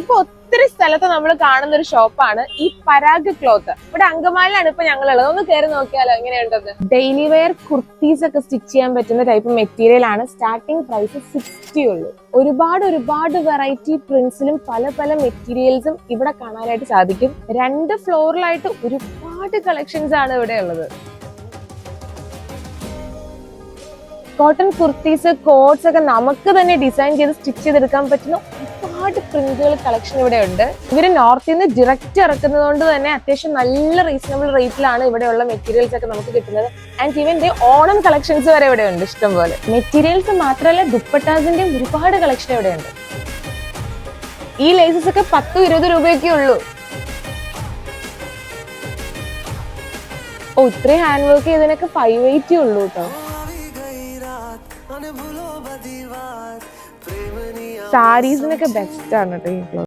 ഇപ്പൊ ഒത്തിരി സ്ഥലത്ത് നമ്മൾ കാണുന്ന ഒരു ഷോപ്പാണ് ഈ പരാഗ് ക്ലോത്ത്. ഇവിടെ അങ്കമാലിലാണ് ഇപ്പൊ ഞങ്ങളുള്ളത്. ഒന്ന് കയറി നോക്കിയാലോ എങ്ങനെയുണ്ടത്. ഡെയിലി വെയർ കുർത്തീസ് ഒക്കെ സ്റ്റിച്ച് ചെയ്യാൻ പറ്റുന്ന ടൈപ്പ് മെറ്റീരിയൽ ആണ്. സ്റ്റാർട്ടിംഗ് പ്രൈസ് 60 ഉള്ളൂ. ഒരുപാട് വെറൈറ്റി പ്രിന്റ്സിലും പല പല മെറ്റീരിയൽസും ഇവിടെ കാണാനായിട്ട് സാധിക്കും. 2 ഫ്ലോറിലായിട്ട് ഒരുപാട് കളക്ഷൻസ് ആണ് ഇവിടെ ഉള്ളത്. കോട്ടൺ കുർത്തീസ്, കോട്ട്സ് ഒക്കെ നമുക്ക് തന്നെ ഡിസൈൻ ചെയ്ത് സ്റ്റിച്ച് ചെയ്തെടുക്കാൻ പറ്റുന്ന ഒരുപാട് പ്രിന്റുകൾ കളക്ഷൻ ഇവിടെ ഉണ്ട്. ഇവര് നോർത്തിൽ നിന്ന് ഡയറക്റ്റ് ഇറക്കുന്നത് കൊണ്ട് തന്നെ അത്യാവശ്യം നല്ല റീസണബിൾ റേറ്റിലാണ് ഇവിടെയുള്ള മെറ്റീരിയൽസ് ഒക്കെ നമുക്ക് കിട്ടുന്നത്. ആൻഡ് ഈവൻ ഓണം കളക്ഷൻസ് വരെ ഇവിടെ ഉണ്ട് ഇഷ്ടംപോലെ. മെറ്റീരിയൽസ് മാത്രമല്ല ദുപ്പട്ടാസിന്റെ ഒരുപാട് കളക്ഷൻ ഇവിടെ ഉണ്ട്. ഈ ലേസസ് ഒക്കെ 10-20 രൂപയൊക്കെ ഉള്ളൂ. ഇത്രയും ഹാൻഡ് വർക്ക് ചെയ്തതിനൊക്കെ 580 ഉള്ളൂ കേട്ടോ. സാരീസിനൊക്കെ ബെസ്റ്റ് ആണ് കേട്ടോ ഈ ക്ലോത്ത്.